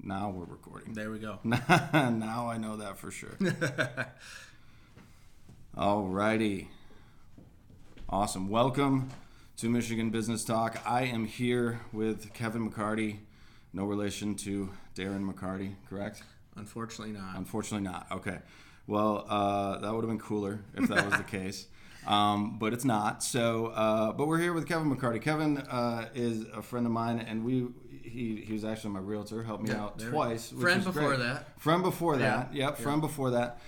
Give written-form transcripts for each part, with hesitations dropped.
Now we're recording. There we go. Now I know that for sure. Alrighty. Awesome. Welcome to Michigan Business Talk. I am here with Kevin McCarty. No relation to Darren McCarty, correct? Unfortunately not. Unfortunately not. Okay. Well, that would have been cooler if that was the case. But it's not. So, but we're here with Kevin McCarty. Kevin is a friend of mine, and he was actually my realtor. Helped me out twice. Friend before that. Friend before that. Yep. Friend before that.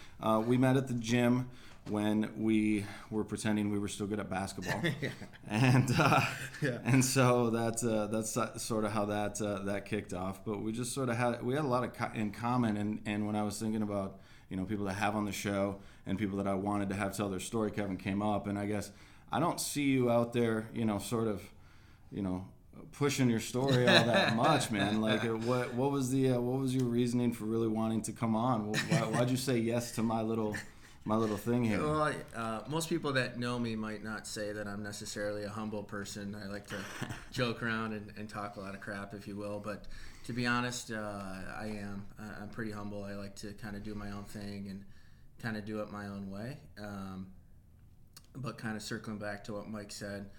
We met at the gym when we were pretending we were still good at basketball, and so that's sort of how that kicked off. But we just sort of had a lot in common. And when I was thinking about people to have on the show and people that I wanted to have tell their story, Kevin came up. And I guess I don't see you out there, sort of, pushing your story all that much, man. Like, what was your reasoning for really wanting to come on? Why'd you say yes to my little thing here? Well, most people that know me might not say that I'm necessarily a humble person. I like to joke around and talk a lot of crap, if you will. But to be honest, I am. I'm pretty humble. I like to kind of do my own thing and kind of do it my own way. But kind of circling back to what Mike said,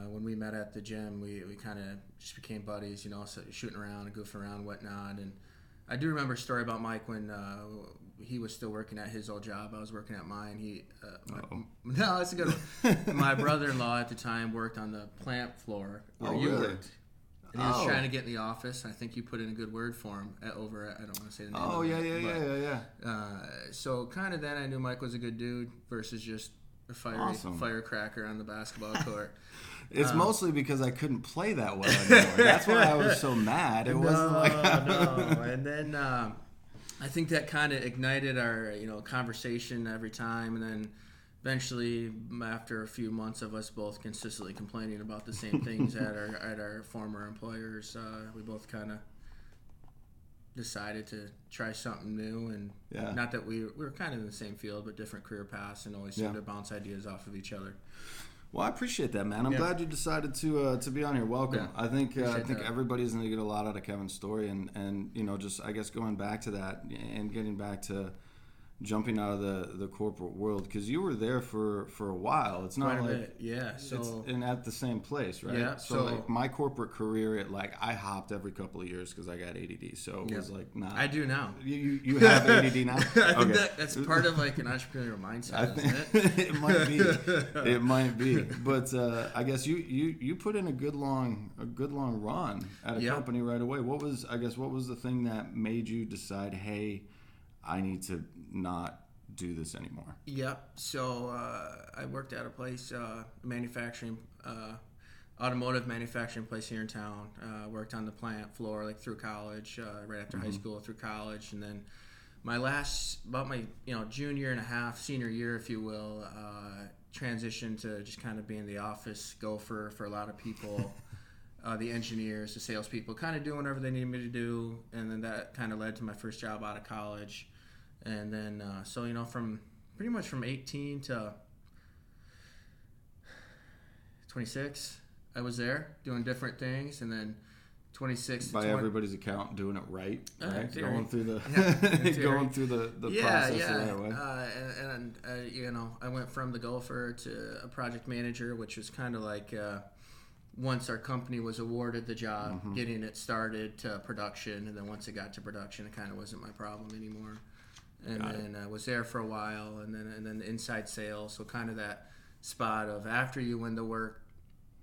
when we met at the gym, we kind of just became buddies, so shooting around and goofing around and whatnot. And I do remember a story about Mike when he was still working at his old job. I was working at mine. No, that's a good one. My brother-in-law at the time worked on the plant floor where you worked. And he was trying to get in the office. I think you put in a good word for him over at, I don't want to say the name. Oh, yeah. So kind of then I knew Mike was a good dude versus just a firecracker on the basketball court. It's mostly because I couldn't play that well anymore. That's why I was so mad. It wasn't like... No. And then I think that kind of ignited our conversation every time. And then eventually, after a few months of us both consistently complaining about the same things at our former employers, we both kind of decided to try something new. And not that we were kind of in the same field, but different career paths, and always seemed to bounce ideas off of each other. Well, I appreciate that, man. I'm glad you decided to be on here. Welcome. Yeah. I think everybody's going to get a lot out of Kevin's story, and just I guess going back to that and getting back to jumping out of the corporate world, because you were there for a while. It's not and at the same place, right? Yeah. So like my corporate career, I hopped every couple of years because I got ADD. So it was like, nah. I do now. You have ADD now? I think that's part of like an entrepreneurial mindset, isn't it? It might be. But I guess you put in a good long run at a company right away. What was the thing that made you decide, hey, I need to not do this anymore? Yep. So I worked at a place, automotive manufacturing place here in town. Worked on the plant floor through college, right after high school through college, and then my junior and a half, senior year, if you will, transitioned to just kind of being the office gopher for a lot of people. The engineers, the salespeople, kind of doing whatever they needed me to do, and then that kind of led to my first job out of college. And then, from 18 to 26, I was there doing different things, and then 26 by everybody's account, doing it right? Going through the process the right way. I went from the gopher to a project manager, which was kind of like once our company was awarded the job, getting it started to production, and then once it got to production, it kind of wasn't my problem anymore. And then I was there for a while, and then the inside sales, so kind of that spot of after you win the work,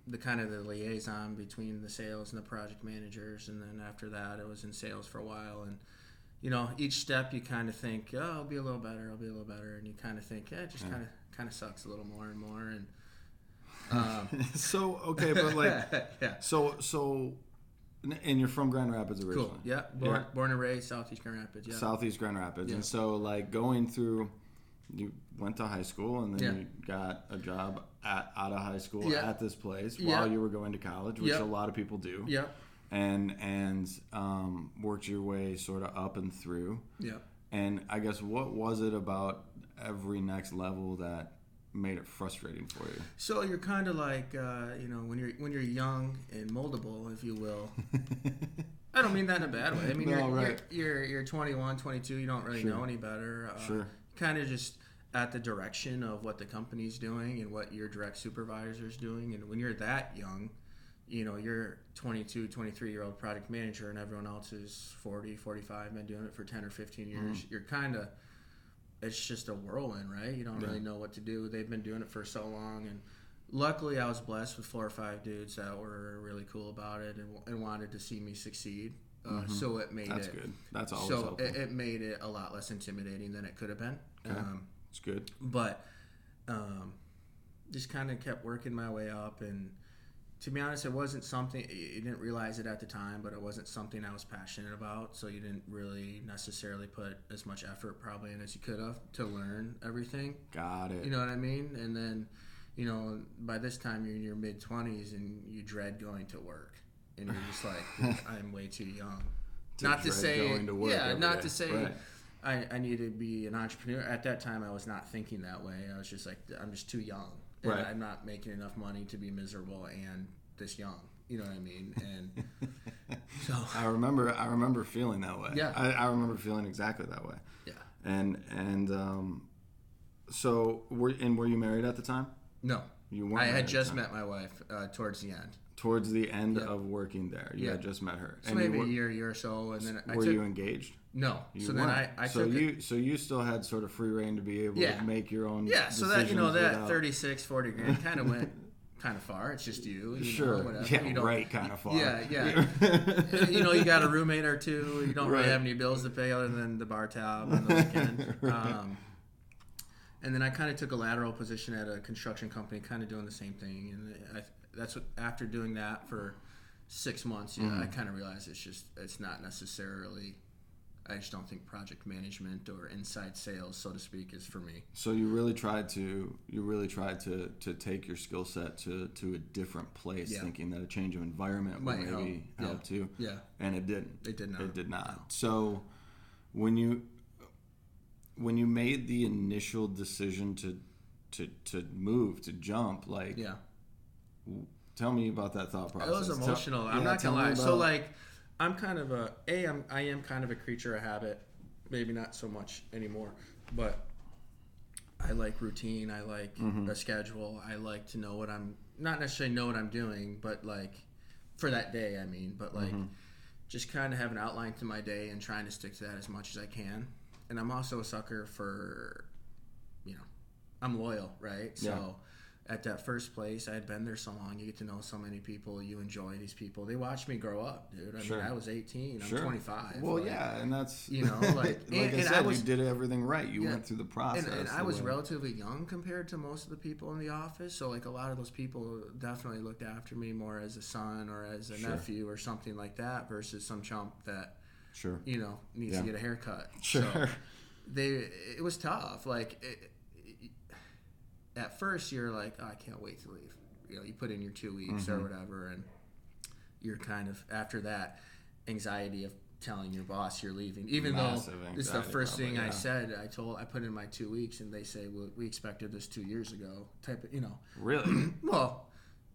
the kind of the liaison between the sales and the project managers, and then after that, it was in sales for a while. And each step you kind of think, oh, I'll be a little better, and you kind of think, it just kind of sucks a little more and more. And so okay, but so. And you're from Grand Rapids originally? Cool. Yeah. Born and raised Southeast Grand Rapids. Yeah. Southeast Grand Rapids. Yeah. And so, going through, you went to high school, and then you got a job out of high school at this place while you were going to college, which a lot of people do. Yeah. And worked your way sort of up and through. Yeah. And I guess what was it about every next level that made it frustrating for you? So you're kind of like, when you're young and moldable, if you will. I don't don't mean that in a bad way. I mean, No, right. you're 21, 22. You don't really Sure. know any better. Sure. Kind of just at the direction of what the company's doing and what your direct supervisor's doing. And when you're that young, you know, you're 22, 23-year-old project manager and everyone else is 40, 45, been doing it for 10 or 15 years. You're kind of, it's just a whirlwind, right? You don't really know what to do. They've been doing it for so long. And luckily I was blessed with 4 or 5 dudes that were really cool about it and wanted to see me succeed. So it made That's good. That's always so helpful. it made it a lot less intimidating than it could have been. Okay. It's good. But just kind of kept working my way up, and to be honest, it wasn't something, you didn't realize it at the time, but it wasn't something I was passionate about, so you didn't really necessarily put as much effort probably in as you could have to learn everything. Got it. You know what I mean? And then, you know, by this time you're in your mid-20s and you dread going to work, and you're just like, I'm way too young. Not to say, going to work every not day. to say Right. I need to be an entrepreneur. At that time, I was not thinking that way. I was just like, I'm just too young. And Right. I'm not making enough money to be miserable and this young. You know what I mean? And so I remember feeling that way. Yeah. I remember feeling exactly that way. yeah. And so were you married at the time? No. You weren't. I married had at the just time. met my wife towards the end. Towards the end Yeah. of working there. You Yeah. had just met her. So maybe a year or so, and then were you engaged? No. You So weren't. then I so took you so you still had sort of free reign to be able Yeah. to make your own yeah. So that, you know, decisions that without- 36, 40 grand kind of went kind of far. It's just you Sure. know, whatever. Yeah, You don't, right, kind of far. Yeah. You know, you got a roommate or two. You don't really Right. have any bills to pay other than the bar tab on the weekend. Right. And then I kind of took a lateral position at a construction company, kind of doing the same thing. And that's what, after doing that for 6 months, I kind of realized it's not necessarily. I just don't think project management or inside sales, so to speak, is for me. So you really tried to take your skill set to a different place, Yeah. thinking that a change of environment would Might maybe help too. Yeah. And it didn't. It did not. It did not. So when you made the initial decision to move, to jump, like, Yeah. tell me about that thought process. It was emotional. I'm not tell gonna me lie. So about- like, I'm kind of I am kind of a creature of habit. Maybe not so much anymore, but I like routine. I like a schedule. I like to know what I'm not necessarily know what I'm doing, but like for that day, I mean, but like just kind of have an outline to my day and trying to stick to that as much as I can. And I'm also a sucker for, you know, I'm loyal, right? So Yeah. at that first place, I had been there so long. You get to know so many people. You enjoy these people. They watched me grow up, dude. I Sure. mean, I was 18. I'm Sure. 25. Well, like, yeah, and that's you know, like, like and I said, I was, you did everything right. You Yeah. went through the process. and I the was way- relatively young compared to most of the people in the office. So, like, a lot of those people definitely looked after me more as a son or as a Sure. nephew or something like that versus some chump that, Sure. you know, needs Yeah. to get a haircut. Sure. So it was tough. Like, at first you're like, oh, I can't wait to leave. You know, you put in your 2 weeks or whatever, and you're kind of, after that, anxiety of telling your boss you're leaving. Even Massive though this is the anxiety first probably, thing I yeah. said, I put in my 2 weeks, and they say, well, we expected this 2 years ago, type of, you know. Really? Well,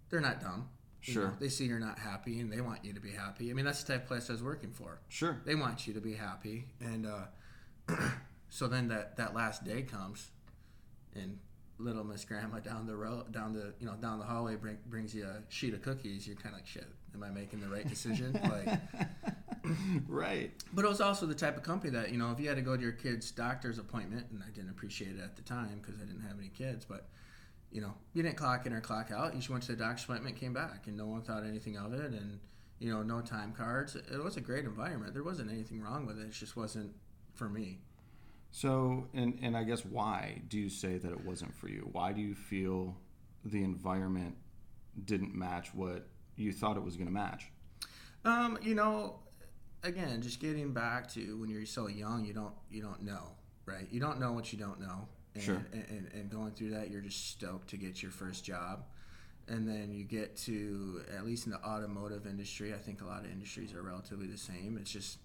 they're not dumb. You Sure. know, they see you're not happy, and they want you to be happy. I mean, that's the type of place I was working for. Sure. They want you to be happy, and so then that last day comes, and little Miss Grandma down the hallway brings you a sheet of cookies. You're kind of like, shit, am I making the right decision? Like, Right. but it was also the type of company that, you know, if you had to go to your kid's doctor's appointment, and I didn't appreciate it at the time because I didn't have any kids, but you know, you didn't clock in or clock out. You just went to the doctor's appointment, came back, and no one thought anything of it, and you know, no time cards. It was a great environment. There wasn't anything wrong with it. It just wasn't for me. So, and I guess why do you say that it wasn't for you? Why do you feel the environment didn't match what you thought it was going to match? You know, again, just getting back to when you're so young, you don't know, right? You don't know what you don't know. And, Sure. and going through that, you're just stoked to get your first job. And then you get to, at least in the automotive industry, I think a lot of industries are relatively the same. It's just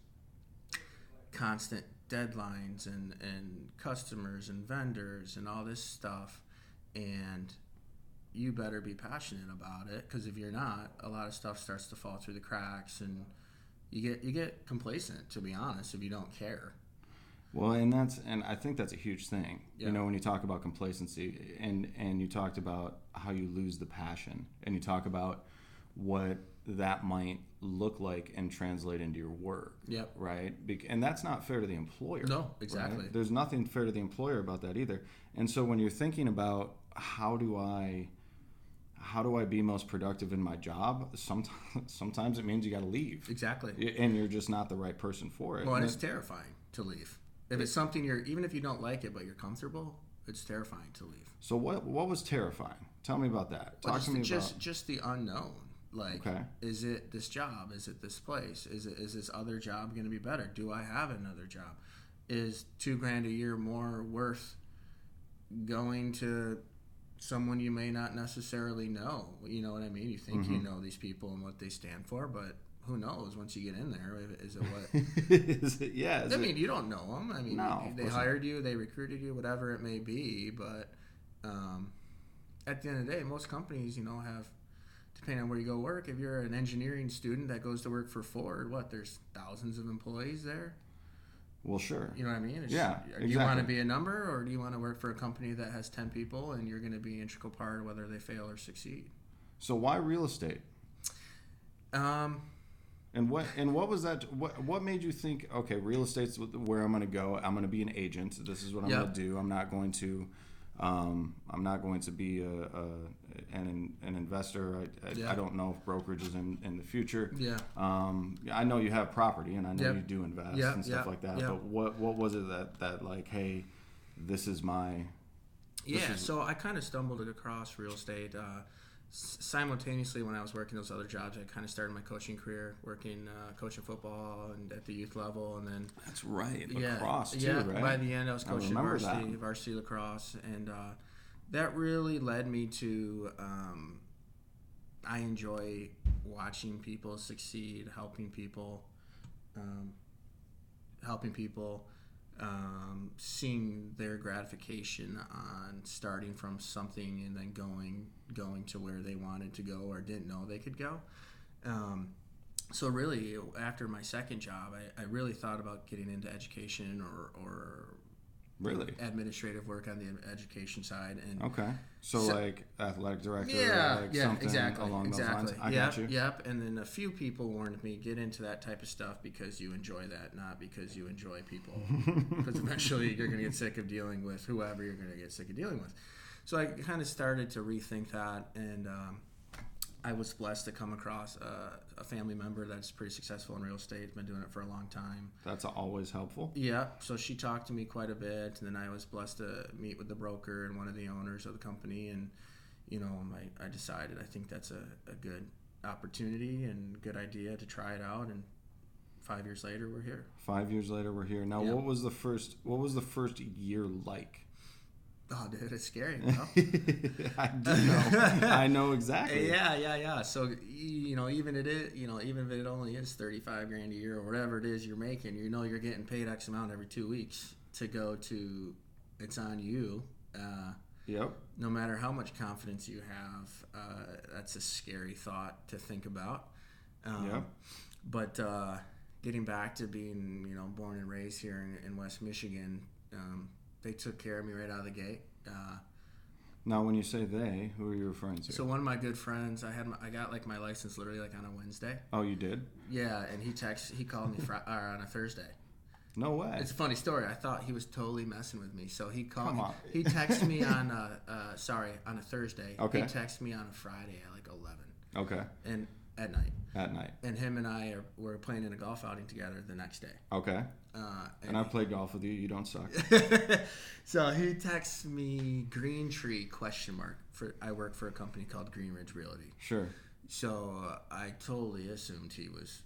constant deadlines and customers and vendors and all this stuff. And you better be passionate about it, because if you're not, a lot of stuff starts to fall through the cracks, and you get complacent, to be honest, if you don't care. Well, and I think that's a huge thing. Yeah. You know, when you talk about complacency, and you talked about how you lose the passion, and you talk about what that might look like and translate into your work. Yep. Right? And that's not fair to the employer. No, exactly. Right? There's nothing fair to the employer about that either. And so when you're thinking about how do I be most productive in my job, sometimes it means you got to leave. Exactly. And you're just not the right person for it. Well, and it's terrifying to leave. If it's something even if you don't like it, but you're comfortable, it's terrifying to leave. So what was terrifying? Tell me about that. Talk to me about just the unknown. Like, okay. Is it this job? Is it this place? Is this other job going to be better? Do I have another job? Is $2,000 a year more worth going to someone you may not necessarily know? You know what I mean? You think you know these people and what they stand for, but who knows once you get in there? Is it what? Yeah. You don't know them. I mean, no, they hired you, they recruited you, whatever it may be. But at the end of the day, most companies, have, depending on where you go work, if you're an engineering student that goes to work for Ford, there's thousands of employees there. Well, sure. You know what I mean? Yeah, exactly. Do you want to be a number, or do you want to work for a company that has 10 people and you're going to be an integral part of whether they fail or succeed? So why real estate? And what was that? What made you think, okay, real estate's where I'm going to go. I'm going to be an agent. This is what I'm going to do. I'm not going to be an investor. I don't know if brokerage is in the future. Yeah. I know you have property, and I know you do invest and stuff like that. But what was it that like, hey, this is my. So I kind of stumbled across real estate. Simultaneously, when I was working those other jobs, I kind of started my coaching career, coaching football and at the youth level, and then that's right, lacrosse too, right? By the end, I was coaching varsity lacrosse, and that really led me to. I enjoy watching people succeed, helping people, seeing their gratification on starting from something and then going to where they wanted to go or didn't know they could go. So really, after my second job, I really thought about getting into education or really administrative work on the education side. And okay, so like athletic director, something exactly, along those lines. I got got you. Yep. And then a few people warned me, get into that type of stuff because you enjoy that, not because you enjoy people. Because eventually you're going to get sick of dealing with whoever you're going to get sick of dealing with. So I kind of started to rethink that, and I was blessed to come across a family member that's pretty successful in real estate, been doing it for a long time. That's always helpful. Yeah, so she talked to me quite a bit, and then I was blessed to meet with the broker and one of the owners of the company, and I decided I think that's a good opportunity and good idea to try it out, and 5 years later we're here. 5 years later we're here. Now, what was the first year like? Oh, dude, it's scary. You know? I do know. I know exactly. Yeah. So even if it only is $35,000 a year or whatever it is you're making, you're getting paid X amount every 2 weeks to go to. It's on you. Yep. No matter how much confidence you have, that's a scary thought to think about. Yep. But getting back to being born and raised here in West Michigan. They took care of me right out of the gate. Now, when you say they, who are you referring to? So one of my good friends, I got like my license literally like on a Wednesday. Oh, you did? Yeah, and he called me on a Thursday. No way. It's a funny story. I thought he was totally messing with me. So he called me. He texted me on a Thursday. Okay. He texted me on a Friday at like 11. Okay. And at night. At night. And him and I were playing in a golf outing together the next day. Okay. And I played golf with you. You don't suck. So he texts me Greentree ? I work for a company called Greenridge Realty. Sure. So I totally assumed he was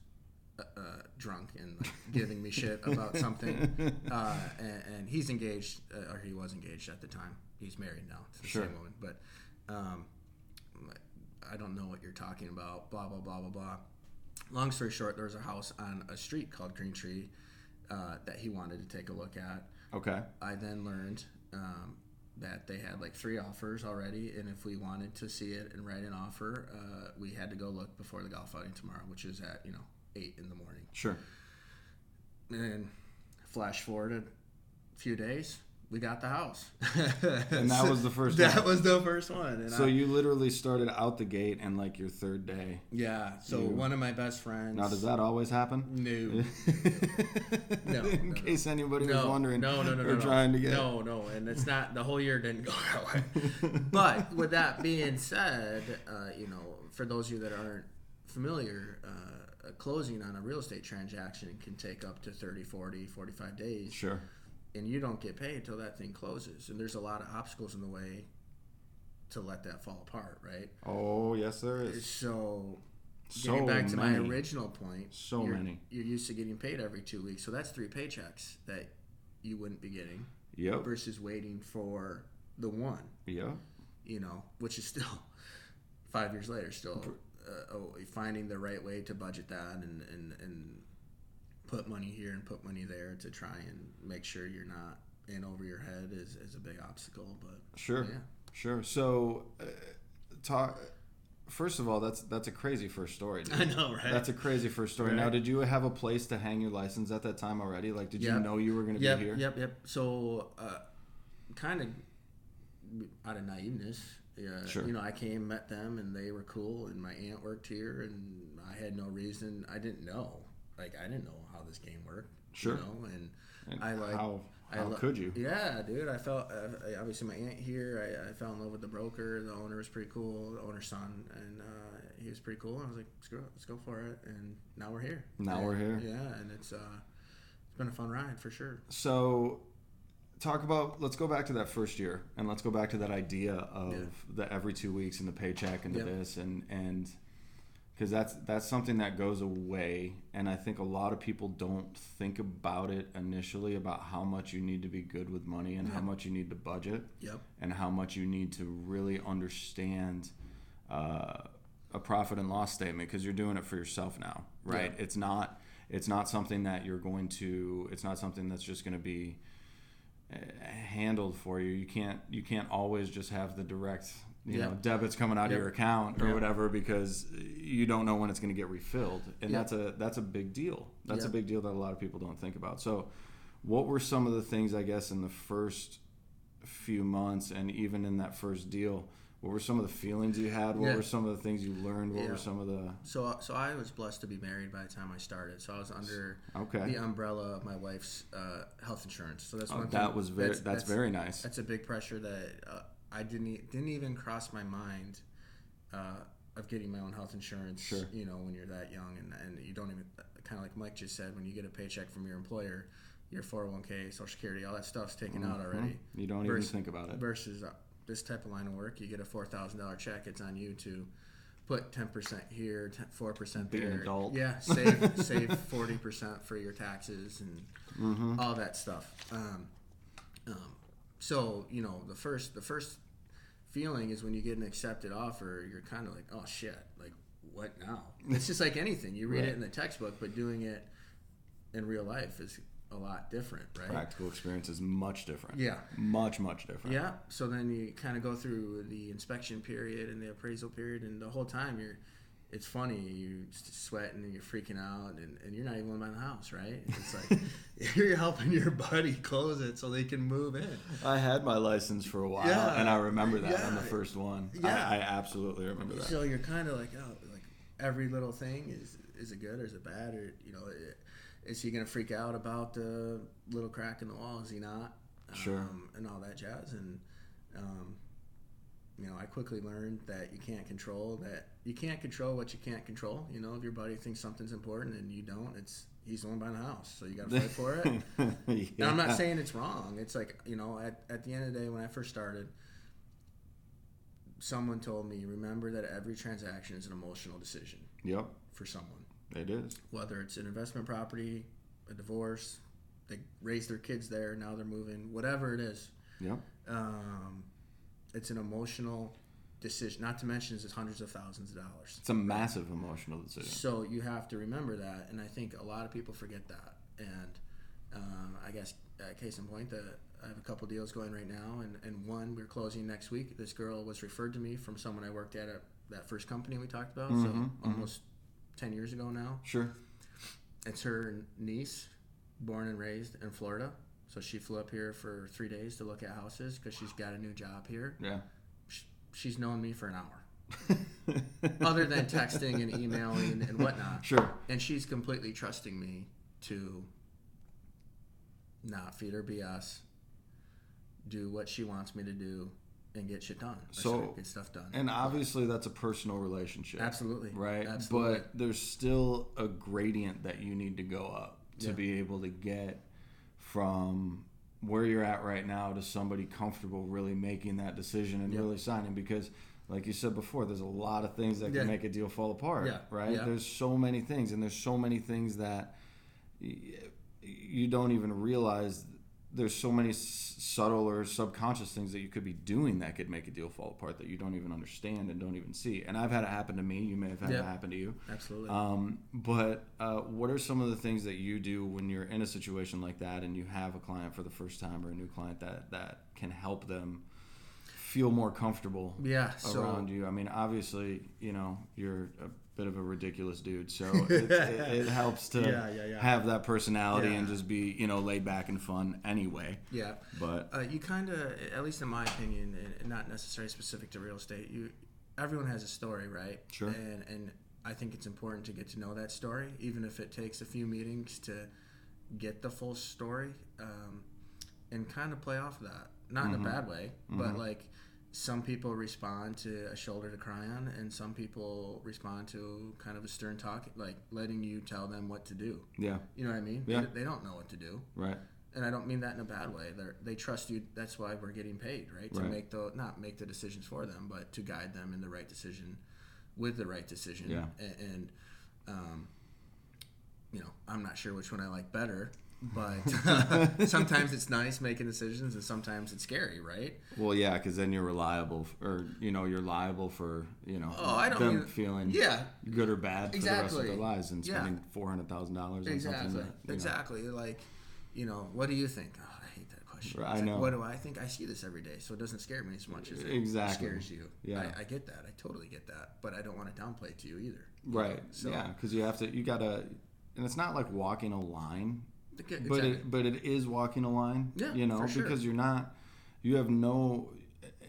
drunk and like, giving me shit about something. And he's engaged, or he was engaged at the time. He's married now to the same woman. But I don't know what you're talking about, blah, blah, blah, blah, blah. Long story short, there was a house on a street called Greentree that he wanted to take a look at. Okay. I then learned that they had like 3 offers already, and if we wanted to see it and write an offer, we had to go look before the golf outing tomorrow, which is at, 8 in the morning. Sure. And flash forward a few days, we got the house. And that was the first one. That was the first one. And so you literally started out the gate and like your third day. Yeah. So one of my best friends. Now, does that always happen? No. No. In case anybody was wondering. No. Or trying to get. No. And it's not, the whole year didn't go that way. But with that being said, for those of you that aren't familiar, closing on a real estate transaction can take up to 30, 40, 45 days. Sure. And you don't get paid until that thing closes. And there's a lot of obstacles in the way to let that fall apart, right? Oh, yes, there is. So getting back to my original point, many. You're used to getting paid every 2 weeks. So that's 3 paychecks that you wouldn't be getting. Yep. Versus waiting for the one. Yeah. Which is still 5 years later, still finding the right way to budget that and put money here and put money there to try and make sure you're not in over your head is a big obstacle. But sure. Yeah. Sure. So, first of all, that's a crazy first story, dude. I know, right? That's a crazy first story. Right. Now, did you have a place to hang your license at that time already? Like, did you know you were going to be here? Yep. So, kind of out of naiveness, sure. I came, met them, and they were cool, and my aunt worked here, and I had no reason. I didn't know. I didn't know how this game worked. Sure. And I like... How could you? Yeah, dude. I felt obviously my aunt here. I fell in love with the broker. The owner was pretty cool. The owner's son, and he was pretty cool. I was like, screw it, let's go for it. And now we're here. We're here. Yeah, and it's been a fun ride for sure. So, let's go back to that first year, and let's go back to that idea of the every 2 weeks and the paycheck and this and. Because that's something that goes away, and I think a lot of people don't think about it initially about how much you need to be good with money and how much you need to budget, and how much you need to really understand a profit and loss statement, because you're doing it for yourself now, right? It's not something that you're going to. It's not something that's just going to be handled for you. You can't always just have the direct. Debits coming out of your account or whatever, because you don't know when it's going to get refilled, and that's a big deal. That's a big deal that a lot of people don't think about. So, what were some of the things, I guess, in the first few months, and even in that first deal? What were some of the feelings you had? What were some of the things you learned? What were some of the? So I was blessed to be married by the time I started. So I was under the umbrella of my wife's health insurance. So that's one thing. That's very nice. That's a big pressure that. I didn't even cross my mind of getting my own health insurance. Sure. When you're that young, and you don't even, kind of like Mike just said, when you get a paycheck from your employer, your 401k, Social Security, all that stuff's taken out already. You don't even think about it. Versus this type of line of work, you get a $4,000 check. It's on you to put 10% here, 4% there. Be an adult. Yeah, save 40% for your taxes and all that stuff. So the first feeling is when you get an accepted offer, you're kind of like, oh shit, like what now? It's just like anything. You read it in the textbook, but doing it in real life is a lot different, right? Practical experience is much different. Yeah. Much different. Yeah. So then you kind of go through the inspection period and the appraisal period, and the whole time it's funny, you're sweating and you're freaking out, and you're not even buying the house, right? It's like you're helping your buddy close it so they can move in. I had my license for a while, and I remember that on the first one. Yeah. I absolutely remember that. So you're kind of like, like every little thing, is it good or is it bad? Or, is he going to freak out about the little crack in the wall? Is he not? Sure. And all that jazz. And, I quickly learned that you can't control what you can't control. If your buddy thinks something's important and you don't, he's the one buying the house, so you got to fight for it. And I'm not saying it's wrong. It's like, at the end of the day, when I first started, someone told me, remember that every transaction is an emotional decision. Yep. For someone. It is. Whether it's an investment property, a divorce, they raised their kids there, now they're moving, whatever it is. Yep. It's an emotional decision, not to mention it's hundreds of thousands of dollars. It's a massive emotional decision. So you have to remember that, and I think a lot of people forget that. And I guess, case in point, I have a couple deals going right now, and one we're closing next week. This girl was referred to me from someone I worked at that first company we talked about, so almost 10 years ago now. Sure. It's her niece, born and raised in Florida. So she flew up here for 3 days to look at houses because she's got a new job here. Yeah. She's known me for an hour. Other than texting and emailing and whatnot. Sure. And she's completely trusting me to not feed her BS, do what she wants me to do, and get shit done. So get stuff done. And obviously that's a personal relationship. Absolutely. Right? Absolutely. But there's still a gradient that you need to go up to be able to get from where you're at right now to somebody comfortable really making that decision and really signing, because like you said before, there's a lot of things that can make a deal fall apart, right? Yeah. There's so many things, and there's so many things that you don't even realize. There's so many subtle or subconscious things that you could be doing that could make a deal fall apart that you don't even understand and don't even see. And I've had it happen to me. You may have had it happen to you. Absolutely. But what are some of the things that you do when you're in a situation like that and you have a client for the first time or a new client that can help them feel more comfortable around you? I mean, obviously, you're a bit of a ridiculous dude, so it helps to have that personality and just be, laid back and fun anyway. Yeah. But you kind of, at least in my opinion, and not necessarily specific to real estate, everyone has a story, right? Sure. And I think it's important to get to know that story, even if it takes a few meetings to get the full story, and kind of play off of that. Not in a bad way, but like, some people respond to a shoulder to cry on, and some people respond to kind of a stern talk, like letting you tell them what to do. Yeah. You know what I mean? Yeah. They don't know what to do. Right. And I don't mean that in a bad way. They trust you. That's why we're getting paid, right? To not make the decisions for them, but to guide them in the right decision, with the right decision. Yeah. And I'm not sure which one I like better. But sometimes it's nice making decisions, and sometimes it's scary, right? Well, yeah, because then you're reliable, or you're liable for them feeling good or bad for the rest of their lives, and spending $400,000 on something. That, exactly. Like, what do you think? Oh, I hate that question. I know. What do I think? I see this every day, so it doesn't scare me as much as it scares you. Yeah, I get that. I totally get that, but I don't want to downplay it to you either. Right. So, yeah, because you gotta, and it's not like walking a line. Exactly. But it is walking a line, because you have no,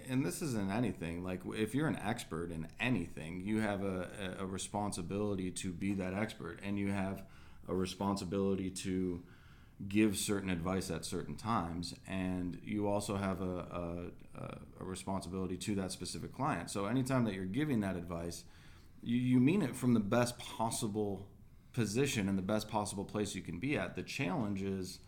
and this isn't anything, like if you're an expert in anything, you have a responsibility to be that expert, and you have a responsibility to give certain advice at certain times, and you also have a responsibility to that specific client. So anytime that you're giving that advice, you mean it from the best possible position and the best possible place you can be at. The challenge is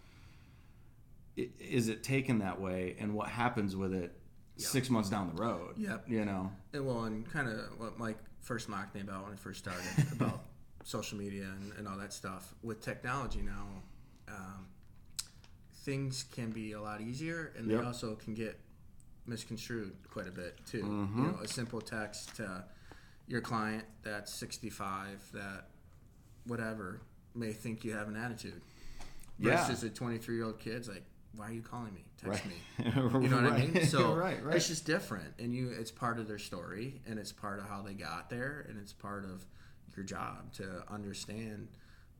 it taken that way, and what happens with it 6 months down the road? Yep. And kind of what Mike first mocked me about when I first started about social media and all that stuff. With technology now, things can be a lot easier, and they also can get misconstrued quite a bit too. Mm-hmm. A simple text to your client that's 65 that whatever may think you have an attitude versus a 23-year-old kid's like, why are you calling me? Text me. You know what I mean? So it's just different, and it's part of their story, and it's part of how they got there, and it's part of your job to understand.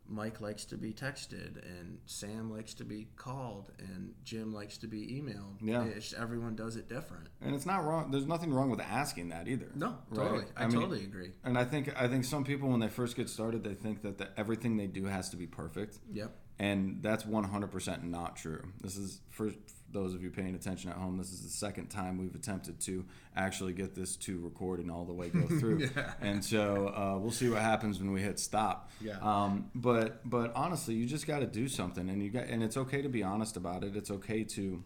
Mike likes to be texted, and Sam likes to be called, and Jim likes to be emailed. Yeah, everyone does it different, and it's not wrong. There's nothing wrong with asking that either. No, totally. Right? I totally agree. And I think some people, when they first get started, they think that everything they do has to be perfect. Yep. And that's 100% not true. This is, for those of you paying attention at home, this is the second time we've attempted to actually get this to record and all the way go through. And so we'll see what happens when we hit stop. Yeah. But honestly, you just got to do something, and it's okay to be honest about it. It's okay to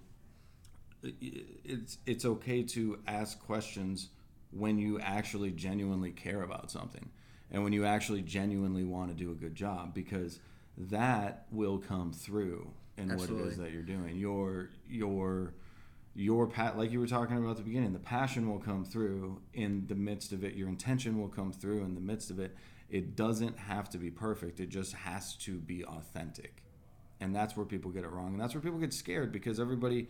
ask questions when you actually genuinely care about something, and when you actually genuinely want to do a good job, because that will come through in what it is that you're doing. Your like you were talking about at the beginning, the passion will come through in the midst of it. Your intention will come through in the midst of it. It doesn't have to be perfect. It just has to be authentic. And that's where people get it wrong. And that's where people get scared, because everybody,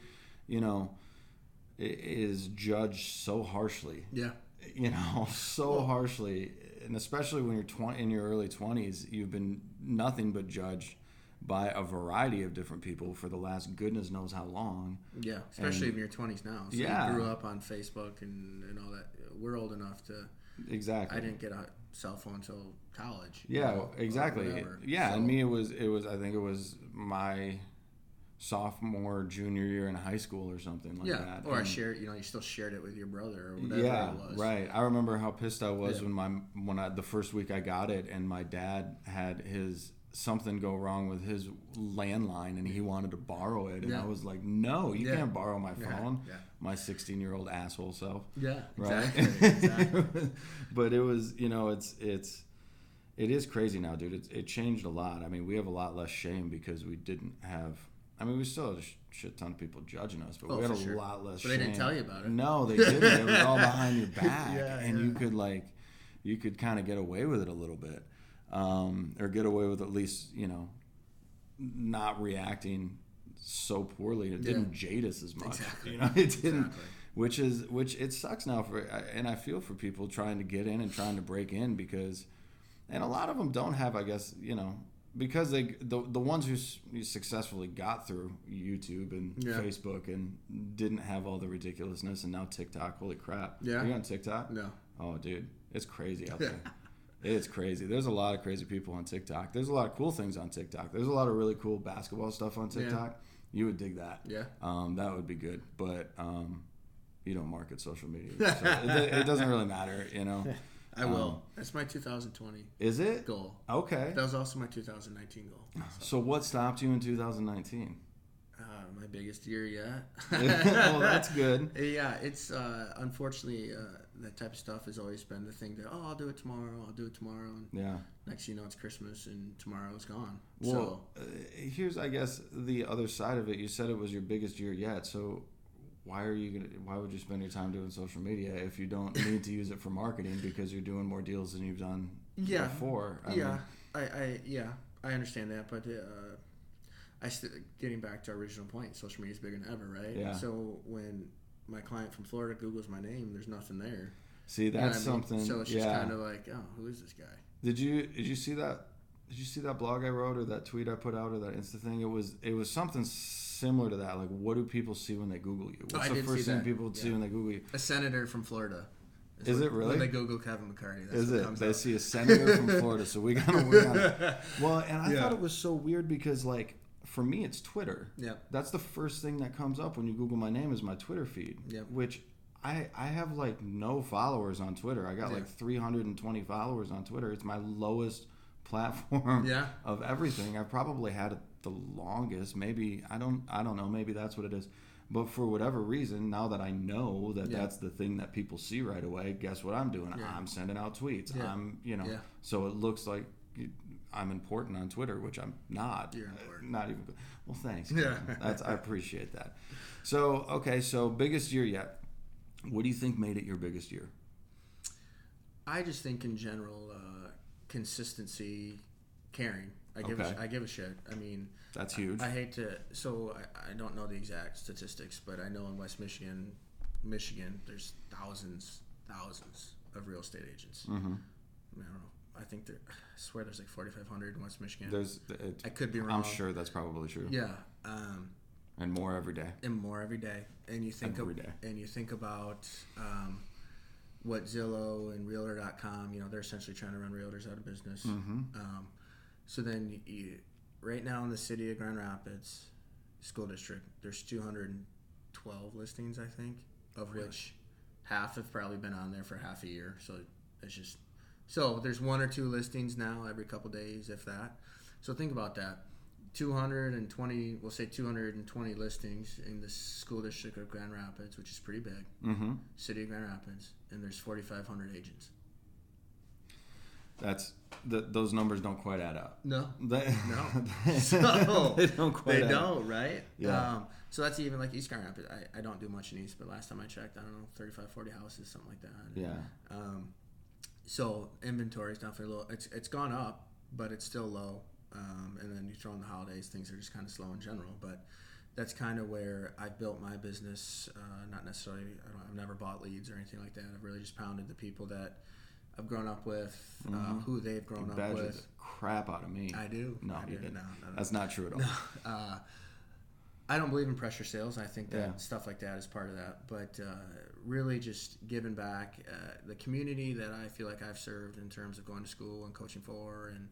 is judged so harshly. Yeah. So harshly. and especially when you're in your early 20s, you've been nothing but judged by a variety of different people for the last goodness knows how long. Yeah, especially in your 20s now. So yeah. You grew up on Facebook and all that. We're old enough to... Exactly. I didn't get a cell phone until college. Yeah, exactly. Yeah, so. And me, it was. I think it was my sophomore, junior year in high school or something like that. Or I shared, you still shared it with your brother or whatever it was. Right. I remember how pissed I was when the first week I got it and my dad had something go wrong with his landline and he wanted to borrow it and I was like, no, you can't borrow my phone. My 16-year-old asshole self. Yeah, right? exactly. But it was, it is crazy now, dude. It changed a lot. I mean, we have a lot less shame because we didn't have. I mean, we still had a shit ton of people judging us, but we had a lot less shame. But they didn't tell you about it. No, they didn't. It was all behind your back, and you could kind of get away with it a little bit, or get away with at least not reacting so poorly. It didn't jade us as much. Exactly. It didn't. Exactly. Which it sucks now and I feel for people trying to get in and trying to break in because, and a lot of them don't have, I guess, because the ones who successfully got through YouTube and Facebook and didn't have all the ridiculousness and now TikTok, holy crap. Yeah. Are you on TikTok? No. Oh, dude, it's crazy out there. It's crazy. There's a lot of crazy people on TikTok. There's a lot of cool things on TikTok. There's a lot of really cool basketball stuff on TikTok. Yeah. You would dig that. Yeah. That would be good. But you don't market social media. So it doesn't really matter, I will. That's my 2020 Is it? goal. Okay. That was also my 2019 goal. So what stopped you in 2019? My biggest year yet. Well, that's good. Yeah, it's unfortunately that type of stuff has always been the thing that I'll do it tomorrow. And next thing you know, it's Christmas and tomorrow is gone. Well, here's I guess the other side of it. You said it was your biggest year yet. So why would you spend your time doing social media if you don't need to use it for marketing because you're doing more deals than you've done before? I understand that, but getting back to our original point, social media is bigger than ever, right? Yeah. So when my client from Florida Googles my name, there's nothing there. See, that's something. So it's just kind of like, oh, who is this guy? Did you see that? Did you see that blog I wrote or that tweet I put out or that Insta thing? It was something similar to that. Like, what do people see when they Google you? What's the first thing people see when they Google you? A senator from Florida. Is it really? When they Google Kevin McCarty, that's is what it? Comes they up. See a senator from Florida, so we gotta work on it. Well, and I thought it was so weird because, like, for me, it's Twitter. Yeah. That's the first thing that comes up when you Google my name is my Twitter feed. Yeah. Which I have like no followers on Twitter. I got like 320 followers on Twitter. It's my lowest platform of everything. I've probably had it the longest. Maybe I don't know. Maybe that's what it is. But for whatever reason, now that I know that that's the thing that people see right away, guess what I'm doing? I'm sending out tweets. I'm so it looks like I'm important on Twitter, which I'm not. You're important. Not even. Well, thanks. I appreciate that. So so biggest year yet. What do you think made it your biggest year? I just think in general, consistency, caring. I give a shit. I mean, that's huge. I hate to. So I don't know the exact statistics, but I know in West Michigan, there's thousands of real estate agents. Mm-hmm. I don't know. I think I swear there's like 4,500 in West Michigan. I could be wrong. I'm sure that's probably true. Yeah. And more every day. And you think you think about what Zillow and Realtor.com, they're essentially trying to run realtors out of business. Mm-hmm. So then right now in the city of Grand Rapids School District, there's 212 listings, I think, of which half have probably been on there for half a year. So it's just... So there's one or two listings now every couple days, if that. So think about that. 220 listings in the school district of Grand Rapids, which is pretty big. Mm-hmm. City of Grand Rapids, and there's 4,500 agents. Those numbers don't quite add up. No. No. So they don't quite add up. Right? Yeah. So that's even like East Grand Rapids. I don't do much in East, but last time I checked, I don't know, 35, 40 houses, something like that. Yeah. So inventory is definitely low. It's gone up, but it's still low. And then you throw in the holidays, things are just kind of slow in general. But that's kind of where I built my business. Not necessarily, I've never bought leads or anything like that. I've really just pounded the people that I've grown up with, who they've grown up badger with. the crap out of me. I do. No, I do. you didn't. No. That's not true at all. No. I don't believe in pressure sales. I think that Yeah. stuff like that is part of that. But really just giving back. The community that I feel like I've served in terms of going to school and coaching for and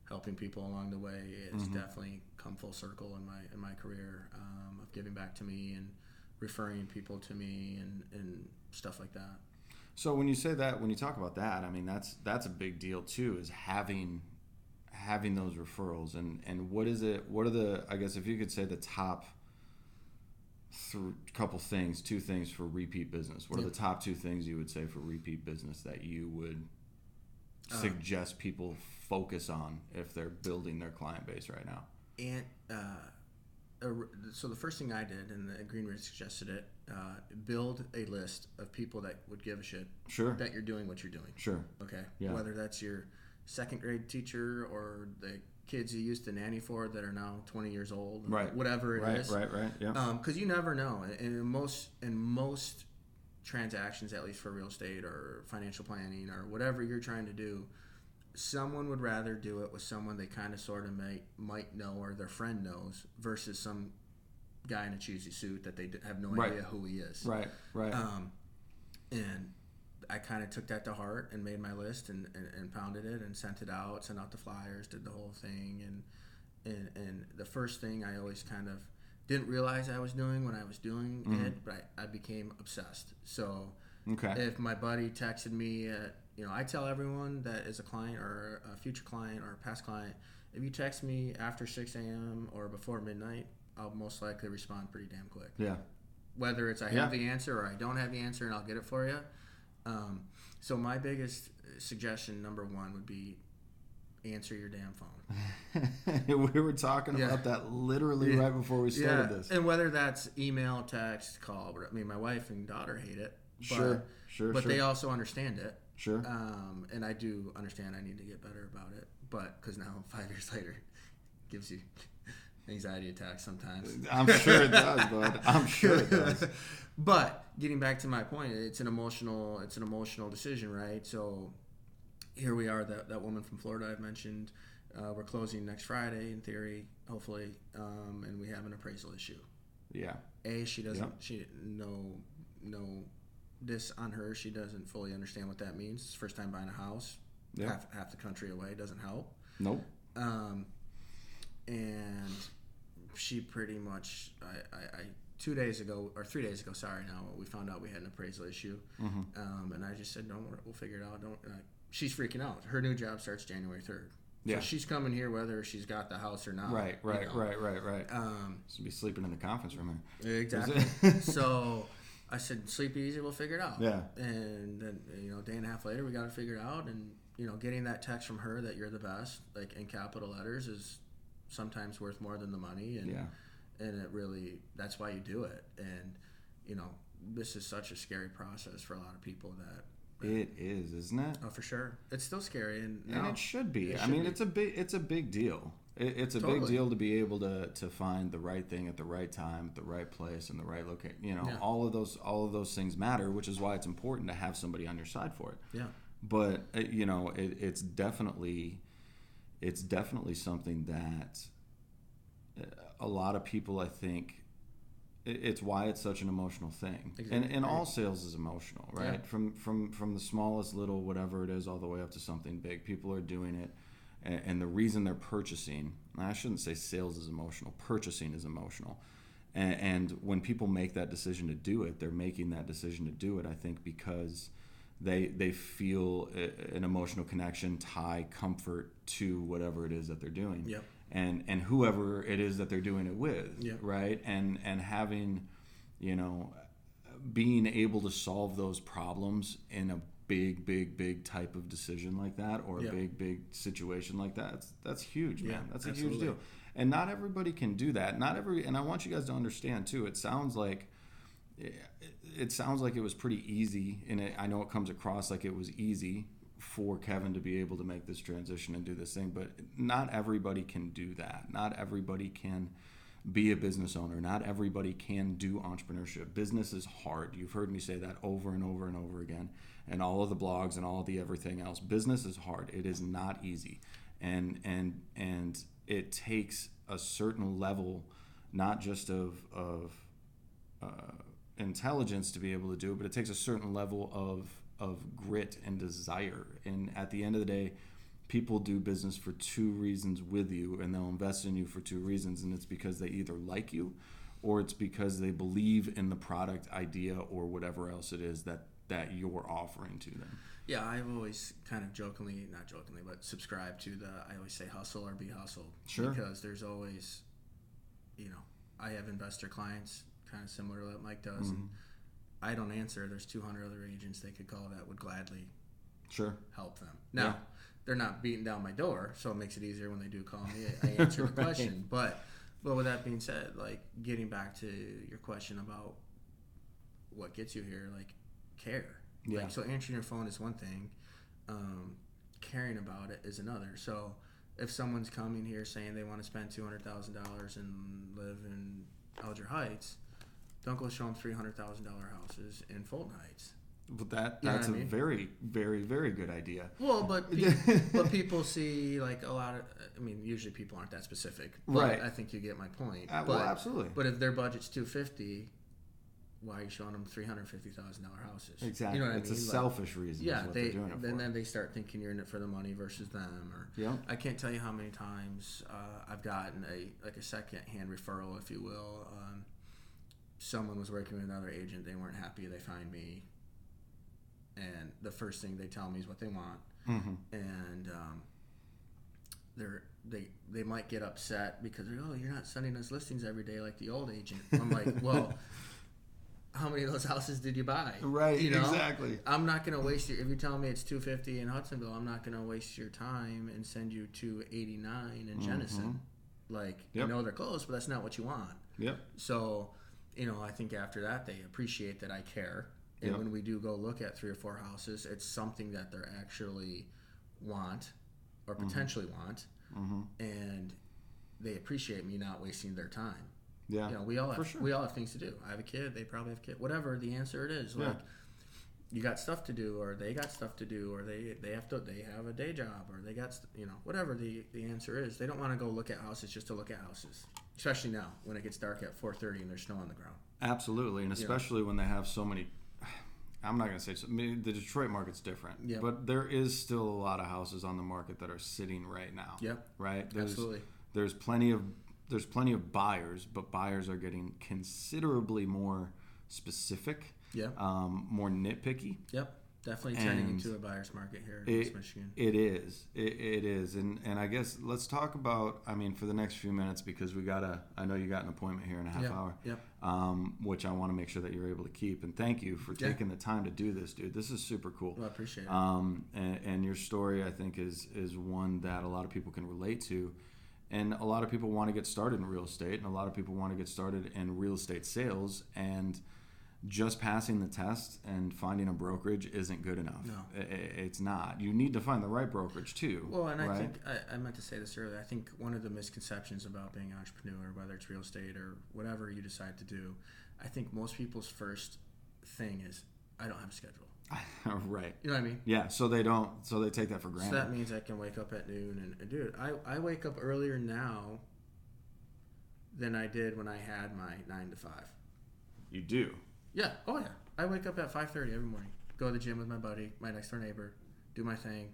helping people along the way has definitely come full circle in my career of giving back to me and referring people to me and stuff like that. So when you say that, when you talk about that, I mean that's a big deal too, is having those referrals and what is it? What are the, I guess if you could say the top two things for repeat business? What are the top two things you would say for repeat business that you would suggest people focus on if they're building their client base right now? And so the first thing I did, and Greenridge suggested it, build a list of people that would give a shit that you're doing what you're doing. Sure. Okay. Yeah. Whether that's your second grade teacher or the kids you used to nanny for that are now 20 years old, right? Whatever it is. Right. Yeah. Because you never know. In most transactions, at least for real estate or financial planning or whatever you're trying to do, someone would rather do it with someone they kind of sort of might know or their friend knows versus some guy in a cheesy suit that they have no idea who he is. Right. And I kind of took that to heart and made my list and pounded it and sent out the flyers, did the whole thing. And the first thing I always kind of didn't realize I was doing when I was doing it, but I became obsessed. So if my buddy texted me, I tell everyone that is a client or a future client or a past client, if you text me after 6 a.m. or before midnight, I'll most likely respond pretty damn quick. Yeah. Whether it's I have the answer or I don't have the answer and I'll get it for you. So my biggest suggestion, number one, would be answer your damn phone. We were talking about that literally right before we started this. And whether that's email, text, call. I mean, my wife and daughter hate it. But they also understand it. Sure. And I do understand I need to get better about it. But because now 5 years later, it gives you anxiety attacks sometimes. I'm sure it does, bud. I'm sure it does. But getting back to my point, it's an emotional decision, right? So here we are, that woman from Florida I've mentioned. We're closing next Friday, in theory, hopefully, and we have an appraisal issue. Yeah. She doesn't. She no this on her. She doesn't fully understand what that means. It's first time buying a house. Yeah. Half the country away doesn't help. Nope. And she pretty much, I 2 days ago, or 3 days ago, sorry now, we found out we had an appraisal issue. And I just said, don't worry, we'll figure it out. She's freaking out. Her new job starts January 3rd. Yeah. So she's coming here whether she's got the house or not. Right. She'll be sleeping in the conference room here. Exactly. So I said, sleep easy, we'll figure it out. Yeah. And then, a day and a half later, we got it figured out. And, getting that text from her that you're the best, like in capital letters, is sometimes worth more than the money. And, and it really, that's why you do it. And, this is such a scary process for a lot of people that. It is, isn't it? Oh, for sure. It's still scary. And it should be. It's a big deal. It's a big deal to be able to find the right thing at the right time, at the right place, in the right location. All of those things matter, which is why it's important to have somebody on your side for it. Yeah. But it's definitely something that a lot of people, I think, it's why it's such an emotional thing. Exactly. And all sales is emotional, right? Yeah. From the smallest little whatever it is all the way up to something big. People are doing it. And the reason they're purchasing, I shouldn't say sales is emotional, purchasing is emotional. And when people make that decision to do it, they're making that decision to do it, I think, because they feel an emotional connection, tie, comfort to whatever it is that they're doing. Yep. And whoever it is that they're doing it with, yep. Right? And having, being able to solve those problems in a big type of decision like that, or a big situation like that, that's huge, man. That's a huge deal. And not everybody can do that. And I want you guys to understand too, it sounds like it was pretty easy, and I know it comes across like it was easy for Kevin to be able to make this transition and do this thing, but not everybody can do that. Not everybody can be a business owner. Not everybody can do entrepreneurship. Business is hard. You've heard me say that over and over and over again, and all of the blogs and all of the everything else. Business is hard. It is not easy, and it takes a certain level, not just of intelligence to be able to do it, but it takes a certain level of grit and desire. And at the end of the day, people do business for two reasons with you, and they'll invest in you for two reasons, and it's because they either like you or it's because they believe in the product idea or whatever else it is that you're offering to them. Yeah, I've always kind of not jokingly, but subscribe to I always say hustle or be hustled. Sure. Because there's always, I have investor clients, kind of similar to what Mike does, and I don't answer. There's 200 other agents they could call that would gladly help them. Now, they're not beating down my door, so it makes it easier when they do call me. I answer the question. But with that being said, like, getting back to your question about what gets you here, like, care. Yeah. Like, so answering your phone is one thing. Caring about it is another. So if someone's coming here saying they want to spend $200,000 and live in Alger Heights, don't go show them $300,000 houses in Fulton Heights. But that's a very, very, very good idea. Well, but people see, like, a lot of, usually people aren't that specific. But right. I think you get my point. Well, absolutely. But if their budget's $250,000, why are you showing them $350,000 houses? Exactly. You know what it's I mean? a selfish reason. Yeah, they're doing it for. Then they start thinking you're in it for the money versus them. Or I can't tell you how many times I've gotten a second-hand referral, if you will. Someone was working with another agent. They weren't happy. They find me. And the first thing they tell me is what they want. Mm-hmm. And they might get upset because they're, oh, you're not sending us listings every day like the old agent. I'm like, well, how many of those houses did you buy? Right, exactly. I'm not going to waste if you're telling me it's 250 in Hudsonville, I'm not going to waste your time and send you to 89 in Jenison. Like, I know they're close, but that's not what you want. Yep. So, I think after that, they appreciate that I care. And when we do go look at 3 or 4 houses, it's something that they actually want or potentially want. Mm-hmm. And they appreciate me not wasting their time. Yeah, we all have things to do. I have a kid. They probably have a kid. Whatever the answer it is, like, you got stuff to do, or they got stuff to do, or they have a day job, or they got whatever the answer is. They don't want to go look at houses just to look at houses, especially now when it gets dark at 4:30 and there's snow on the ground. Absolutely, and especially when they have so many. I'm not going to say so. The Detroit market's different, but there is still a lot of houses on the market that are sitting right now. Yep. Right. Absolutely. There's plenty of buyers, but buyers are getting considerably more specific. Yeah. More nitpicky. Yep. Definitely turning into a buyer's market here in West Michigan. It is. It is. And I guess let's talk about, for the next few minutes, because I know you got an appointment here in a half hour. Yep. Which I want to make sure that you're able to keep. And thank you for taking the time to do this, dude. This is super cool. Well, I appreciate it. And your story, I think, is one that a lot of people can relate to. And a lot of people want to get started in real estate, and a lot of people want to get started in real estate sales, and just passing the test and finding a brokerage isn't good enough. No. It's not. You need to find the right brokerage too. Well, and I think I meant to say this earlier. I think one of the misconceptions about being an entrepreneur, whether it's real estate or whatever you decide to do, I think most people's first thing is, I don't have a schedule. Right. You know what I mean? Yeah. So they take that for granted. So that means I can wake up at noon and do it. I wake up earlier now than I did when I had my 9 to 5. You do? Yeah. Oh, yeah. I wake up at 5:30 every morning. Go to the gym with my buddy, my next door neighbor, do my thing.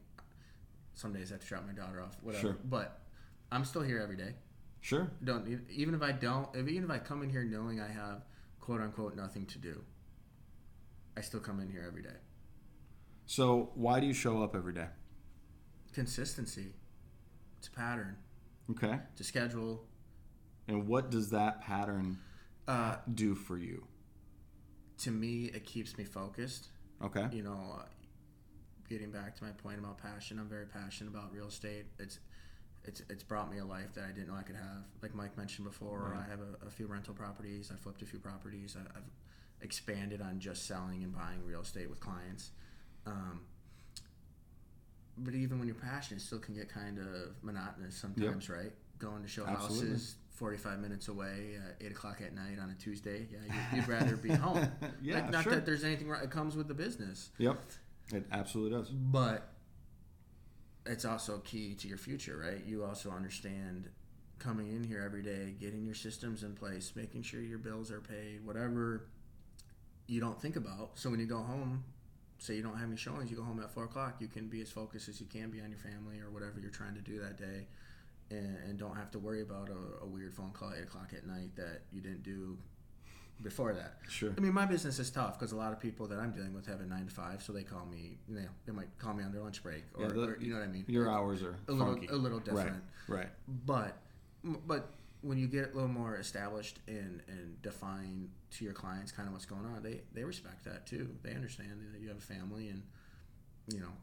Some days I have to drop my daughter off, whatever. Sure. But I'm still here every day. Sure. Even if I come in here knowing I have quote unquote nothing to do, I still come in here every day. So why do you show up every day? Consistency. It's a pattern. Okay. It's a schedule. And what does that pattern do for you? To me, it keeps me focused. Okay. Getting back to my point about passion, I'm very passionate about real estate. It's brought me a life that I didn't know I could have. Like Mike mentioned before, right. I have a few rental properties. I flipped a few properties. I've expanded on just selling and buying real estate with clients. But even when you're passionate, it still can get kind of monotonous sometimes, right? Going to show houses 45 minutes away at 8 o'clock at night on a Tuesday, you'd rather be home. Yeah, not sure. that there's anything wrong. It comes with the business. Yep, it absolutely does. But it's also key to your future, right? You also understand coming in here every day, getting your systems in place, making sure your bills are paid, whatever you don't think about. So when you go home, say you don't have any showings, you go home at 4 o'clock, you can be as focused as you can be on your family or whatever you're trying to do that day, and don't have to worry about a weird phone call at 8 o'clock at night that you didn't do before that. Sure. I mean, my business is tough because a lot of people that I'm dealing with have a 9 to 5, so they call me. They might call me on their lunch break, or you know what I mean. Your hours are funky. A little different. Right. But when you get a little more established and define to your clients kind of what's going on, they respect that too. They understand that you have a family, and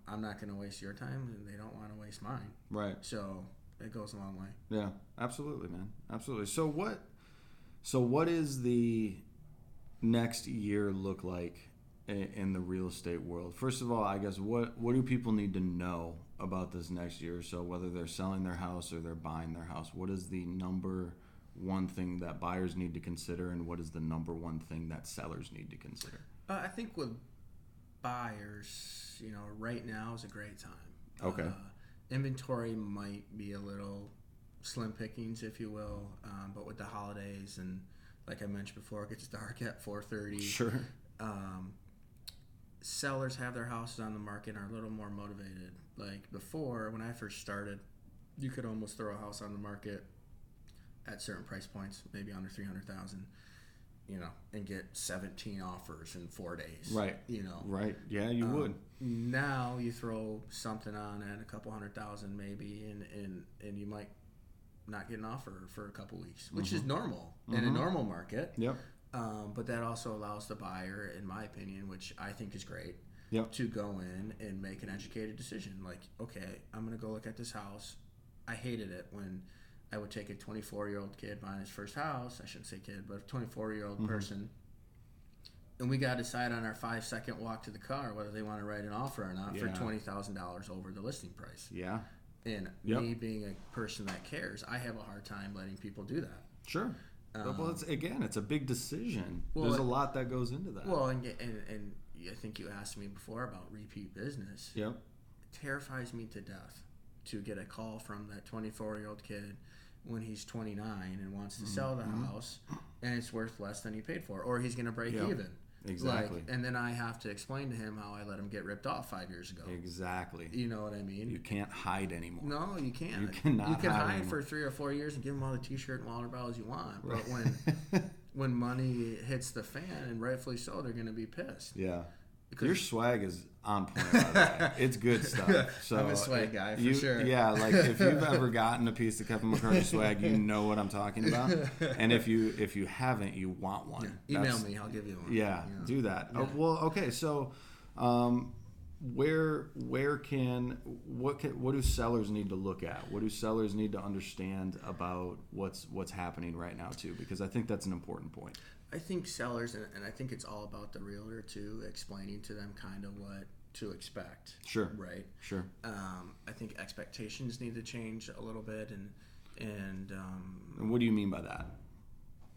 I'm not going to waste your time, and they don't want to waste mine. Right. So it goes a long way. Yeah, absolutely, man. Absolutely. So what is the next year look like in the real estate world? First of all, I guess what do people need to know about this next year? So whether they're selling their house or they're buying their house, what is the number one thing that buyers need to consider, and what is the number one thing that sellers need to consider? I think with buyers, right now is a great time. Okay. Inventory might be a little slim pickings, if you will, but with the holidays and, like I mentioned before, it gets dark at 4:30. Sure. Sellers have their houses on the market and are a little more motivated. Like before, when I first started, you could almost throw a house on the market at certain price points, maybe under $300,000, and get 17 offers in 4 days. Right. Right. Yeah, you would. Now you throw something on at a couple $100,000 maybe, and you might not get an offer for a couple weeks, which is normal in a normal market. Yep. But that also allows the buyer, in my opinion, which I think is great, to go in and make an educated decision. Like, okay, I'm going to go look at this house. I hated it when I would take a 24-year-old kid buying his first house. I shouldn't say kid, but a 24-year-old person. And we got to decide on our 5-second walk to the car whether they want to write an offer or not for $20,000 over the listing price. Yeah. And me being a person that cares, I have a hard time letting people do that. Sure. Well, it's a big decision. There's a lot that goes into that. Well, and I think you asked me before about repeat business. Yep. It terrifies me to death to get a call from that 24-year-old kid when he's 29 and wants to sell the house, and it's worth less than he paid for, or he's going to break even. Exactly. And then I have to explain to him how I let him get ripped off 5 years ago. Exactly. You know what I mean? You can't hide anymore. No, you can't. You cannot. You can hide anymore. for 3 or 4 years and give them all the T-shirt and water bottles you want, but when money hits the fan, and rightfully so, they're going to be pissed. Yeah. Your swag is on point, by the way. It's good stuff. So I'm a swag guy, for sure. Yeah, like if you've ever gotten a piece of Kevin McCarty swag, you know what I'm talking about. And if you haven't, you want one. Yeah. Email me, I'll give you one. Yeah, do that. Yeah. Well, okay, so what do sellers need to look at? What do sellers need to understand about what's happening right now too? Because I think that's an important point. I think sellers, and I think it's all about the realtor too, explaining to them kind of what to expect. Sure. Right. Sure. I think expectations need to change a little bit, and what do you mean by that?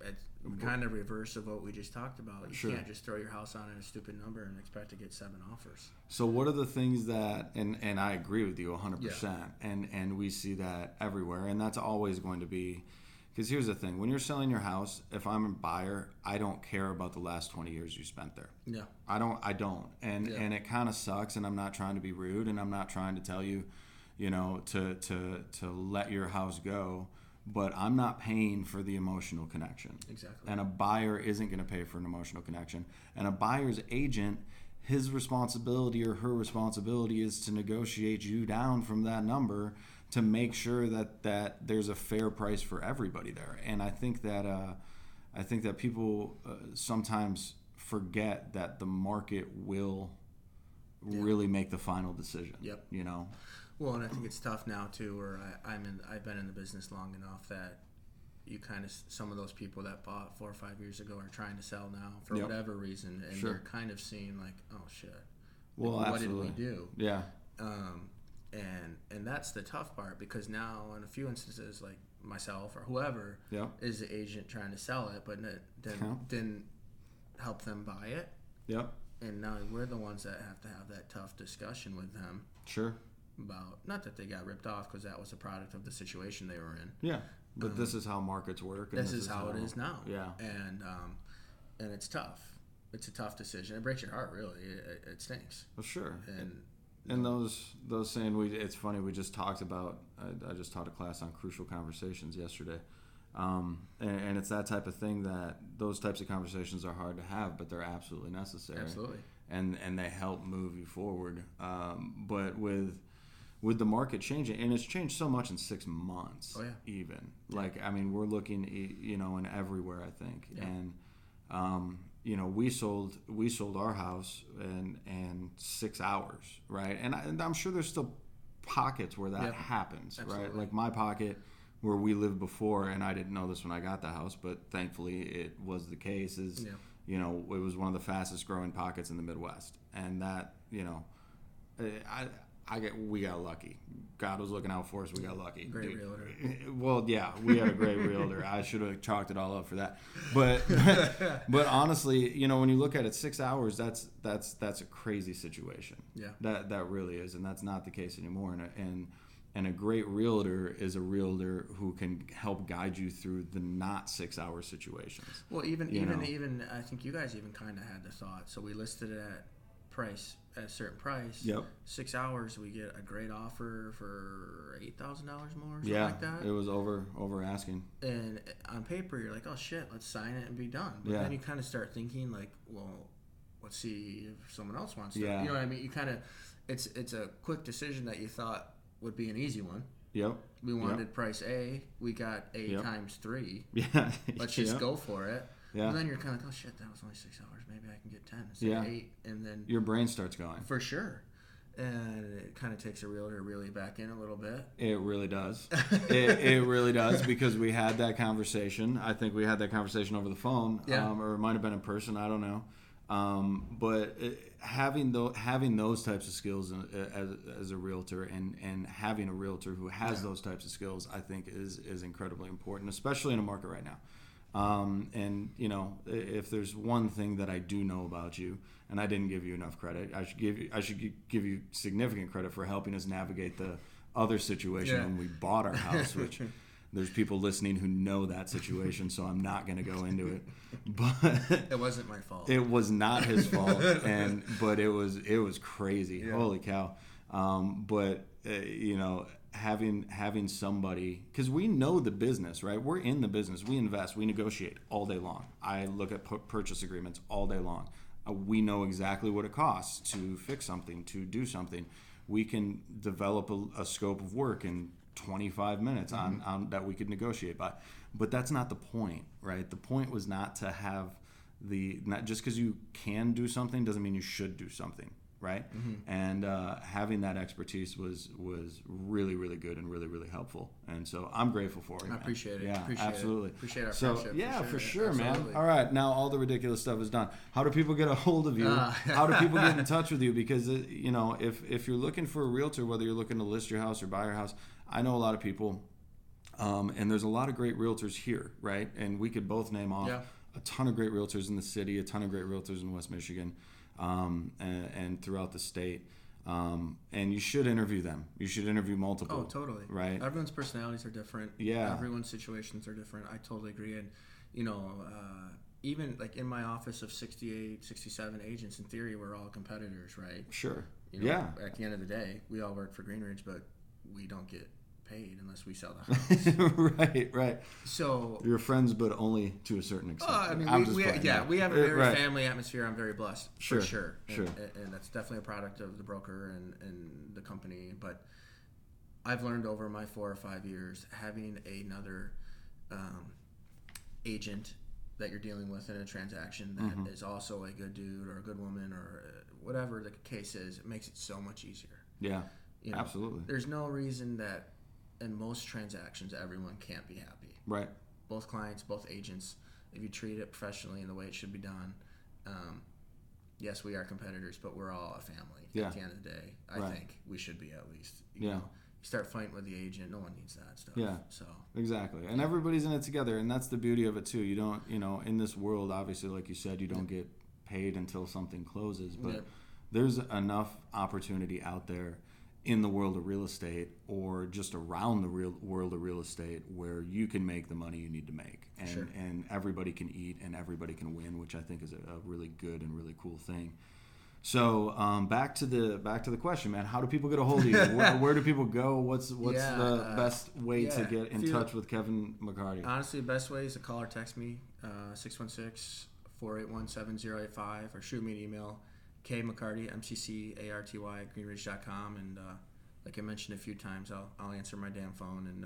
It's kind of reverse of what we just talked about. You can't just throw your house on at a stupid number and expect to get 7 offers. So what are the things that, and I agree with you 100%, and we see that everywhere, and that's always going to be. Because here's the thing. When you're selling your house, if I'm a buyer, I don't care about the last 20 years you spent there. Yeah. I don't. And it kind of sucks, and I'm not trying to be rude, and I'm not trying to tell you, to let your house go, but I'm not paying for the emotional connection. Exactly. And a buyer isn't going to pay for an emotional connection. And a buyer's agent, his responsibility or her responsibility is to negotiate you down from that number to make sure that there's a fair price for everybody there. And I think that people sometimes forget that the market will really make the final decision. Yep. Well, and I think it's tough now too, where I've been in the business long enough that you kind of, some of those people that bought 4 or 5 years ago are trying to sell now for whatever reason, and they're kind of seeing like, oh shit, well, what absolutely. did we do? Yeah. And that's the tough part, because now in a few instances, like myself or whoever is the agent trying to sell it, but didn't help them buy it. Yep. And now we're the ones that have to have that tough discussion with them. Sure. About, not that they got ripped off, because that was a product of the situation they were in. Yeah. But this is how markets work. And this is how it is now. Yeah. And it's tough. It's a tough decision. It breaks your heart, really. It stinks. Well, sure. And those saying, it's funny, we just talked about, I just taught a class on crucial conversations yesterday. And it's that type of thing, that those types of conversations are hard to have, but they're absolutely necessary. Absolutely. And they help move you forward. But with the market changing, and it's changed so much in 6 months, even. Yeah. Like, I mean, we're looking, in everywhere, I think. Yeah. And, we sold our house in 6 hours, right? And I'm sure there's still pockets where that happens, right? Like my pocket where we lived before, and I didn't know this when I got the house, but thankfully it was the case, is, it was one of the fastest growing pockets in the Midwest. And that, we got lucky. God was looking out for us. We got lucky. Great realtor. Well, yeah, we had a great realtor. I should have chalked it all up for that. But honestly, when you look at it, 6 hours, that's a crazy situation. Yeah. That really is, and that's not the case anymore. And a great realtor is a realtor who can help guide you through the not 6 hour situations. Well, even I think you guys even kind of had the thought. So we listed it at a certain price. Yep. 6 hours, we get a great offer for $8,000 more, something like that. It was over asking. And on paper, you're like, oh shit, let's sign it and be done. But then you kind of start thinking like, well, let's see if someone else wants to. Yeah. You know what I mean? You kind of, it's a quick decision that you thought would be an easy one. Yep. We wanted price A. We got A times 3. Yeah. Let's just go for it. Yeah. And then you're kind of like, oh shit, that was only 6 hours. Maybe I can get 10 instead of 8. And then your brain starts going. For sure. And it kind of takes a realtor really back in a little bit. It really does. it really does, because we had that conversation. I think we had that conversation over the phone, or it might have been in person. I don't know. But having those types of skills as a realtor, and having a realtor who has those types of skills, I think is incredibly important, especially in a market right now. And if there's one thing that I do know about you, and I didn't give you enough credit, I should give you significant credit for helping us navigate the other situation when we bought our house, which there's people listening who know that situation, so I'm not going to go into it. But it wasn't my fault. It was not his fault, but it was crazy. Yeah. Holy cow! Having somebody, because we know the business, right? We're in the business. We invest. We negotiate all day long. I look at purchase agreements all day long. We know exactly what it costs to fix something, to do something. We can develop a scope of work in 25 minutes on that we could negotiate by. But that's not the point, right? The point was not to have not just because you can do something doesn't mean you should do something, right? Mm-hmm. And having that expertise was really, really good and really, really helpful. And so I'm grateful for it. I appreciate it. Yeah, absolutely. Appreciate our friendship. Yeah, for sure, man. All right, now all the ridiculous stuff is done. How do people get a hold of you? How do people get in touch with you? Because if you're looking for a realtor, whether you're looking to list your house or buy your house, I know a lot of people, and there's a lot of great realtors here, right? And we could both name off a ton of great realtors in the city, a ton of great realtors in West Michigan, and throughout the state. And you should interview them. You should interview multiple. Oh, totally. Right? Everyone's personalities are different. Yeah. Everyone's situations are different. I totally agree. And, even like in my office of 68, 67 agents, in theory, we're all competitors, right? Sure. At the end of the day, we all work for Greenridge, but we don't get paid unless we sell the house. Right. So you're friends, but only to a certain extent. We have a very family atmosphere. I'm very blessed, for sure. And that's definitely a product of the broker and the company. But I've learned over my 4 or 5 years, having another agent that you're dealing with in a transaction that is also a good dude or a good woman or whatever the case is, it makes it so much easier. Yeah, absolutely. There's no reason that in most transactions everyone can't be happy. Right. Both clients, both agents, if you treat it professionally in the way it should be done, yes, we are competitors, but we're all a family Yeah. at the end of the day. I Right. think we should be, at least. Yeah. You start fighting with the agent, no one needs that stuff. Yeah. So Exactly. And everybody's in it together, and that's the beauty of it too. You don't, in this world, obviously, like you said, you don't get paid until something closes, but there's enough opportunity out there in the world of real estate, or just around the world of real estate, where you can make the money you need to make, and and everybody can eat and everybody can win, which I think is a really good and really cool thing. So back to the question, man. How do people get a hold of you? Where do people go? What's the best way to get in touch with Kevin McCarty? Honestly, the best way is to call or text me, 616-481-7085, or shoot me an email, McCarty, MCCARTY, Greenridge.com, and like I mentioned a few times, I'll answer my damn phone and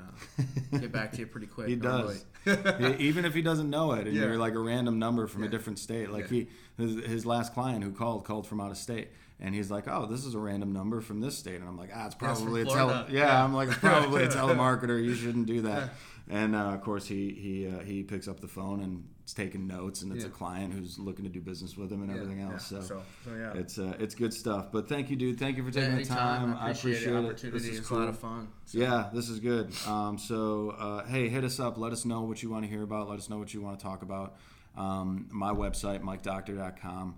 get back to you pretty quick. He does. Even if he doesn't know it, and you're like a random number from a different state. Like his last client who called from out of state, and he's like, "Oh, this is a random number from this state," and I'm like, "It's probably I'm like, it's probably a telemarketer. You shouldn't do that." And of course, he picks up the phone and is taking notes, and it's a client who's looking to do business with him and everything else. So it's good stuff. But thank you, dude. Thank you for taking the time. I appreciate it. This is cool. A lot of fun. So. Yeah, this is good. Hey, hit us up. Let us know what you want to hear about. Let us know what you want to talk about. My website, MikeDokter.com.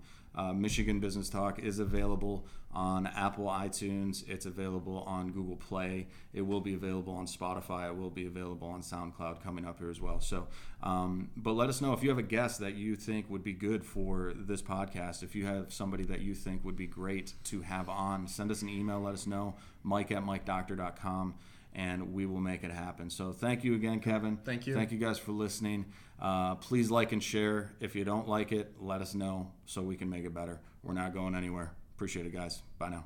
Michigan Business Talk is available on Apple iTunes. It's available on Google Play. It will be available on Spotify. It will be available on SoundCloud coming up here as well. So, but let us know if you have a guest that you think would be good for this podcast. If you have somebody that you think would be great to have on, send us an email. Let us know, Mike@MikeDokter.com, and we will make it happen. So thank you again, Kevin. Thank you. Thank you guys for listening. Please like and share. If you don't like it, let us know so we can make it better. We're not going anywhere. Appreciate it, guys. Bye now.